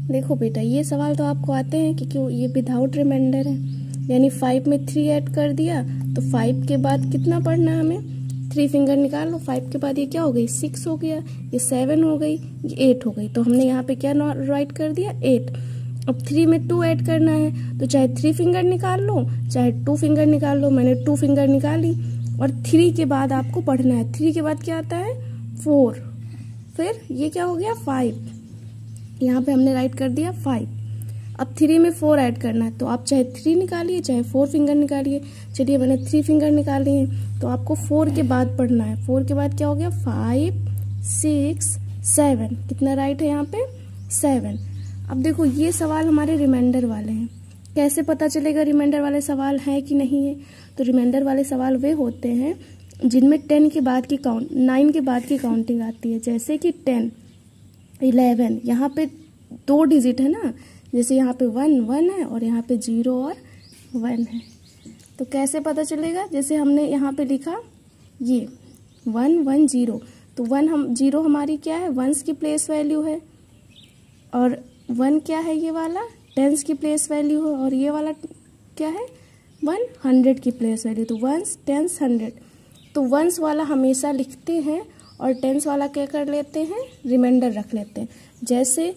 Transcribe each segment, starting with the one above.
देखो बेटा, ये सवाल तो आपको आते हैं कि क्यों ये विदाउट रिमाइंडर है, यानी 5 में 3 ऐड कर दिया तो 5 के बाद कितना पढ़ना है हमें, 3 फिंगर निकाल लो। 5 के बाद ये क्या हो गई, 6 हो गया, ये 7 हो गई, ये 8 हो गई। तो हमने यहाँ पे क्या राइट कर दिया, 8। अब 3 में 2 ऐड करना है तो चाहे 3 फिंगर निकाल लो चाहे 2 फिंगर निकाल लो। मैंने 2 फिंगर निकाली और 3 के बाद आपको पढ़ना है। 3 के बाद क्या आता है, 4, फिर ये क्या हो गया, 5। यहाँ पे हमने राइट कर दिया 5। अब 3 में 4 ऐड करना है तो आप चाहे 3 निकालिए चाहे 4 फिंगर निकालिए। चलिए मैंने 3 फिंगर निकाली है तो आपको 4 के बाद पढ़ना है। 4 के बाद क्या हो गया, 5, 6, 7। कितना राइट है यहाँ पे, 7। अब देखो ये सवाल हमारे रिमाइंडर वाले हैं। कैसे पता चलेगा रिमाइंडर वाले सवाल हैं कि नहीं है, तो रिमाइंडर वाले सवाल वे होते हैं जिनमें 10 के बाद की 9 के बाद की काउंटिंग आती है। जैसे कि 10, 11, यहाँ पे 2 डिजिट है ना, जैसे यहाँ पे 1 है और यहाँ पे 0 और 1 है। तो कैसे पता चलेगा, जैसे हमने यहाँ पे लिखा ये 1 1 0, तो 0 हमारी क्या है, वंस की प्लेस वैल्यू है, और 1 क्या है, ये वाला टेंस की प्लेस वैल्यू है, और ये वाला क्या है, 100 की प्लेस वैल्यू। तो वंस, टेंस, 100। तो वंस वाला हमेशा लिखते हैं और टेंस वाला क्या कर लेते हैं, रिमाइंडर रख लेते हैं। जैसे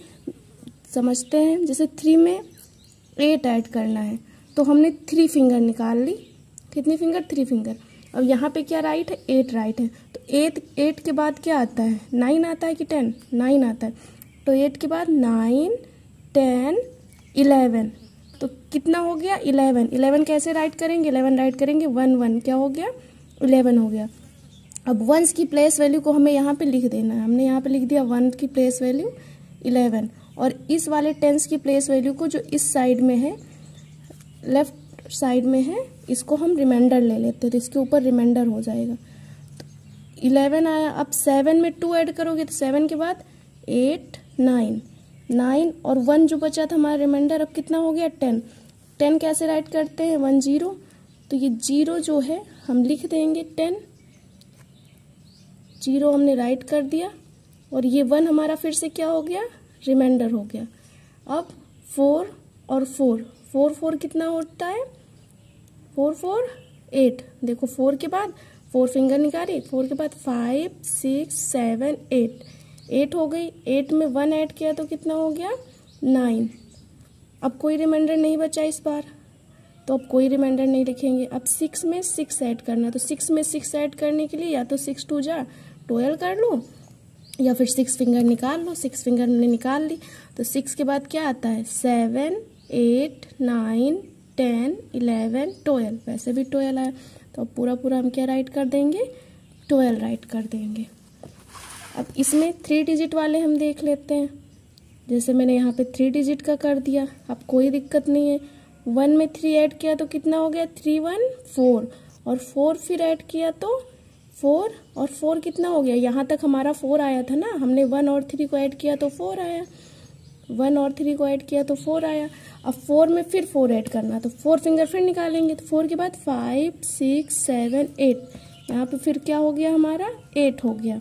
समझते हैं, जैसे 3 में 8 ऐड करना है तो हमने 3 फिंगर निकाल ली। कितनी फिंगर, 3 फिंगर। अब यहाँ पे क्या राइट है, 8 राइट है। तो 8 के बाद क्या आता है, 9 आता है कि 10, 9 आता है। तो 8 के बाद 9, 10, 11। तो कितना हो गया, 11 कैसे राइट करेंगे, 11 राइट करेंगे 1 1, क्या हो गया, 11 हो गया। अब वंस की प्लेस वैल्यू को हमें यहाँ पे लिख देना है। हमने यहाँ पे लिख दिया 1 की प्लेस वैल्यू 11, और इस वाले टेंस की प्लेस वैल्यू को जो इस साइड में है, लेफ्ट साइड में है, इसको हम रिमाइंडर ले लेते हैं, तो इसके ऊपर रिमाइंडर हो जाएगा। तो 11 आया। अब 7 में 2 ऐड करोगे तो 7 के बाद 8, 9 और 1 जो बचा था हमारा रिमाइंडर, अब कितना हो गया, 10। 10 कैसे राइट करते हैं, 1 0, तो ये 0 जो है हम लिख देंगे 10, 0 हमने राइट कर दिया, और ये 1 हमारा फिर से क्या हो गया, रिमाइंडर हो गया। अब 4 और 4 कितना होता है, 4 4 8। देखो 4 के बाद 4 फिंगर निकाली, 4 के बाद 5 6 7 8 हो गई। 8 में 1 ऐड किया तो कितना हो गया, 9। अब कोई रिमाइंडर नहीं बचा इस बार, तो अब कोई रिमाइंडर नहीं लिखेंगे। अब 6 में 6 ऐड करना, तो 6 में 6 ऐड करने के लिए या तो 6 2 जा 12 कर लो, या फिर 6 फिंगर निकाल लो। 6 फिंगर हमने निकाल ली, तो 6 के बाद क्या आता है, 7 8 9 10 11 12। वैसे भी 12 आया, तो अब पूरा हम क्या राइट कर देंगे, 12 राइट कर देंगे। अब इसमें 3 डिजिट वाले हम देख लेते हैं। जैसे मैंने यहाँ पे 3 डिजिट का कर दिया, अब कोई दिक्कत नहीं है। 1 में 3 ऐड किया तो कितना हो गया, 3 1 4, और 4 फिर ऐड किया तो 4, और 4 कितना हो गया, यहाँ तक हमारा 4 आया था ना, हमने 1 और 3 को ऐड किया तो 4 आया, 1 और 3 को ऐड किया तो 4 आया। अब 4 में फिर 4 ऐड करना, तो 4 फिंगर फिर निकालेंगे, तो 4 के बाद 5 6 7 8, यहाँ पे फिर क्या हो गया हमारा, 8 हो गया।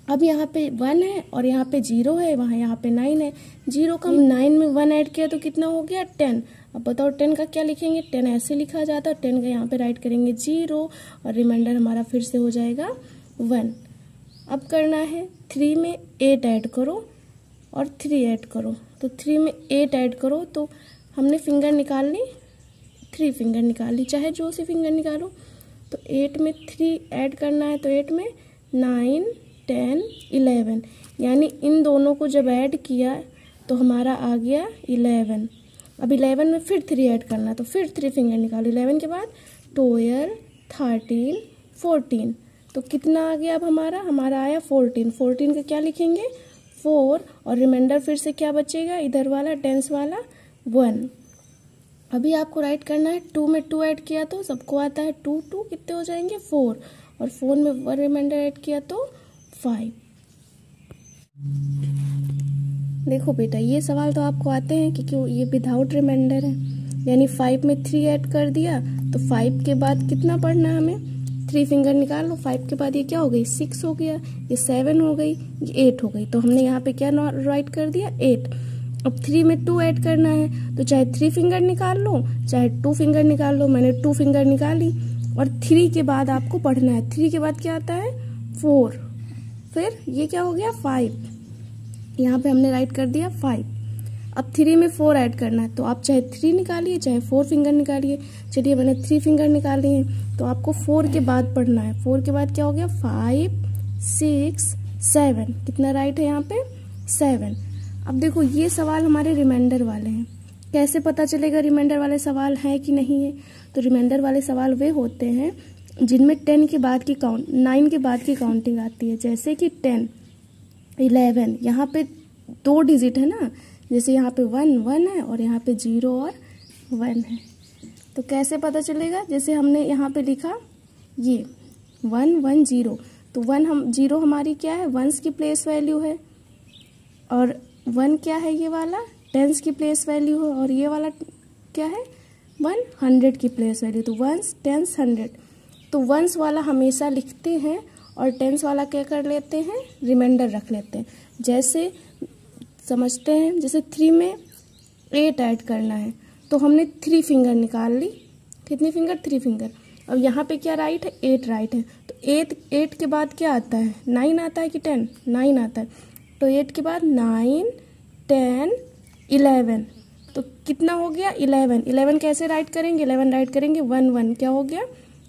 अब यहाँ पे 1 है और यहाँ पे 0 है, वहाँ यहाँ पे 9 है। 0 का 9 में 1 ऐड किया तो कितना हो गया, 10। अब बताओ 10 का क्या लिखेंगे, 10 ऐसे लिखा जाता है, 10 का यहाँ पे राइट करेंगे 0, और रिमाइंडर हमारा फिर से हो जाएगा 1। अब करना है 3 में 8 ऐड करो और 3 ऐड करो। तो 3 में 8 ऐड करो तो हमने फिंगर निकाल ली, 3 फिंगर निकाल ली, चाहे जो सी फिंगर निकालो। तो 8 में 3 ऐड करना है, तो 8 में 9 10 11, यानी इन दोनों को जब ऐड किया तो हमारा आ गया 11। अब 11 में फिर 3 ऐड करना, तो फिर 3 फिंगर निकालो। 11 के बाद 12 13 14, तो कितना आ गया, अब हमारा आया 14। 14 का क्या लिखेंगे, 4, और रिमाइंडर फिर से क्या बचेगा, इधर वाला टेंस वाला 1। अभी आपको राइट करना है, 2 में 2 ऐड किया तो सबको आता है 2 2 कितने हो जाएंगे, 4, और 4 में 1 रिमाइंडर ऐड किया तो 5। देखो बेटा, ये सवाल तो आपको आते हैं कि क्यों ये विदाउट रिमाइंडर है, यानी 5 में 3 ऐड कर दिया तो 5 के बाद कितना पढ़ना है हमें, 3 फिंगर निकाल लो। 5 के बाद ये क्या हो गई, 6 हो गया, ये 7 हो गई, ये 8 हो गई। तो हमने यहाँ पे क्या राइट कर दिया, 8। अब 3 में 2 ऐड करना है, तो चाहे 3 फिंगर निकाल लो चाहे 2 फिंगर निकाल लो। मैंने 2 फिंगर निकाली। और 3 के बाद आपको पढ़ना है। 3 के बाद क्या आता है 4, फिर ये क्या हो गया 5, यहाँ पे हमने राइट कर दिया 5। अब 3 में 4 ऐड करना है, तो आप चाहे 3 निकालिए चाहे 4 फिंगर निकालिए। चलिए मैंने 3 फिंगर निकाले हैं, तो आपको 4 के बाद पढ़ना है। 4 के बाद क्या हो गया 5 6 7, कितना राइट है यहाँ पे 7। अब देखो ये सवाल हमारे रिमाइंडर वाले हैं। कैसे पता चलेगा रिमाइंडर वाले सवाल हैं कि नहीं है? तो रिमाइंडर वाले सवाल वे होते हैं जिनमें 10 के बाद की 9 के बाद की काउंटिंग आती है। जैसे कि 10 11, यहाँ पे 2 डिजिट है ना, जैसे यहाँ पे 1 है और यहाँ पे 0 और 1 है। तो कैसे पता चलेगा? जैसे हमने यहाँ पे लिखा ये 1 1 0, तो 0 हमारी क्या है, वंस की प्लेस वैल्यू है, और 1 क्या है ये वाला टेंस की प्लेस वैल्यू है, और ये वाला क्या है 100 की प्लेस वैल्यू। तो वंस टेंस 100, तो वंस वाला हमेशा लिखते हैं और टेंस वाला क्या कर लेते हैं, रिमाइंडर रख लेते हैं। जैसे समझते हैं, जैसे 3 में 8 ऐड करना है, तो हमने 3 फिंगर निकाल ली। कितनी फिंगर 3 फिंगर। अब यहाँ पे क्या राइट है 8 राइट है, तो 8 के बाद क्या आता है 9 आता है कि 10, 9 आता है। तो 8 के बाद 9 10 11, तो कितना हो गया 11। 11 कैसे राइट करेंगे, 11 राइट करेंगे 1 1, क्या हो गया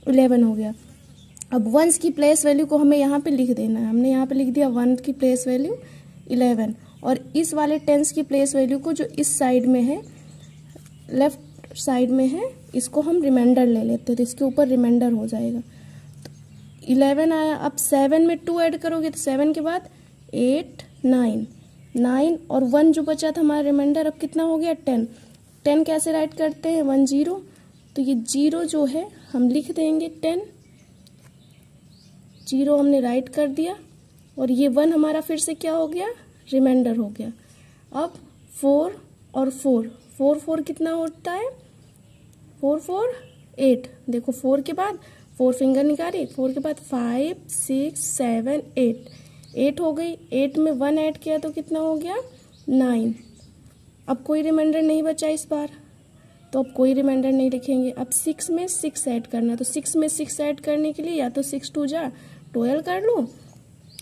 11 हो गया। अब वंस की प्लेस वैल्यू को हमें यहाँ पे लिख देना है। हमने यहाँ पे लिख दिया 1 की प्लेस वैल्यू 11, और इस वाले टेंस की प्लेस वैल्यू को जो इस साइड में है, लेफ्ट साइड में है, इसको हम रिमाइंडर ले लेते हैं, तो इसके ऊपर रिमाइंडर हो जाएगा। तो 11 आया। अब 7 में 2 ऐड करोगे, तो 7 के बाद 8 9 और 1 जो बचा था हमारा रिमाइंडर, अब कितना हो गया 10। 10 कैसे राइट करते हैं 1 0, तो ये 0 जो है हम लिख देंगे 10, 0 हमने राइट कर दिया, और ये 1 हमारा फिर से क्या हो गया रिमाइंडर हो गया। अब 4 और 4 कितना होता है 4 4 8, देखो 4 के बाद 4 फिंगर निकाली, 4 के बाद 5 6 7 8 हो गई। 8 में 1 ऐड किया तो कितना हो गया 9। अब कोई रिमाइंडर नहीं बचा इस बार, तो अब कोई रिमाइंडर नहीं लिखेंगे। अब 6 में 6 ऐड करना, तो 6 में 6 ऐड करने के लिए या तो 6 2 जा 12 कर लो,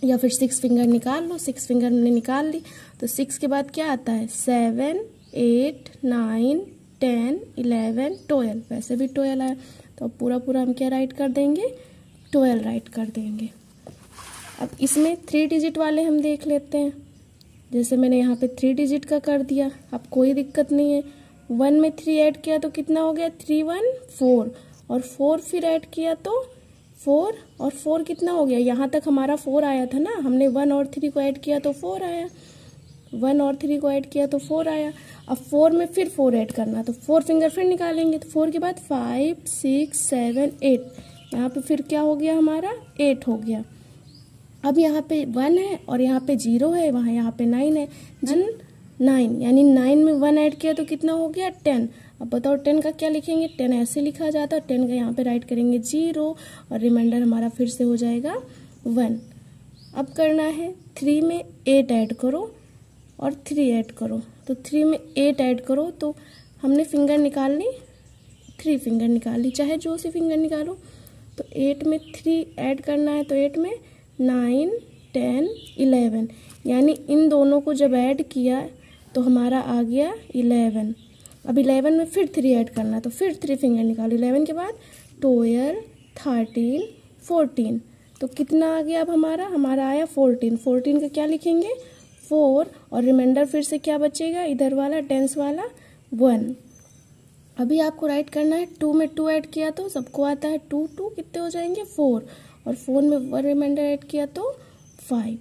या फिर 6 फिंगर निकाल लो। 6 फिंगर हमने निकाल ली, तो 6 के बाद क्या आता है 7 8 9 10 11 12, वैसे भी 12 आया, तो अब पूरा हम क्या राइट कर देंगे 12 राइट कर देंगे। अब इसमें 3 डिजिट वाले हम देख लेते हैं। जैसे मैंने यहाँ पे 3 डिजिट का कर दिया, अब कोई दिक्कत नहीं है। 1 में 3 ऐड किया तो कितना हो गया 3 1 4, और 4 फिर ऐड किया तो 4, और 4 कितना हो गया, यहाँ तक हमारा 4 आया था ना, हमने 1 और 3 को ऐड किया तो 4 आया, 1 और 3 को ऐड किया तो 4 आया। अब 4 में फिर 4 ऐड करना, तो 4 फिंगर फिर निकालेंगे, तो 4 के बाद 5 6 7 8, यहाँ पे फिर क्या हो गया हमारा 8 हो गया। अब यहाँ पे 1 है और यहाँ पे 0 है, वहाँ यहाँ पे 9 है, 9 यानी 9 में 1 ऐड किया तो कितना हो गया 10। अब बताओ 10 का क्या लिखेंगे, 10 ऐसे लिखा जाता है, 10 का यहाँ पे राइट करेंगे 0, और रिमाइंडर हमारा फिर से हो जाएगा 1। अब करना है 3 में 8 ऐड करो और 3 ऐड करो, तो 3 में 8 ऐड करो, तो हमने फिंगर निकाल ली, 3 फिंगर निकाल ली, चाहे जो सी फिंगर निकालो। तो 8 में 3 ऐड करना है, तो 8 में 9 10 11, यानी इन दोनों को जब ऐड किया तो हमारा आ गया 11। अब 11 में फिर 3 ऐड करना, तो फिर 3 फिंगर निकालो। 11 के बाद 12 13 14, तो कितना आ गया अब हमारा आया 14। 14 का क्या लिखेंगे 4, और रिमाइंडर फिर से क्या बचेगा इधर वाला टेंस वाला 1। अभी आपको राइट करना है 2 में 2 ऐड किया तो सबको आता है 2 2 कितने हो जाएंगे 4, और 4 में 1 रिमाइंडर ऐड किया तो 5।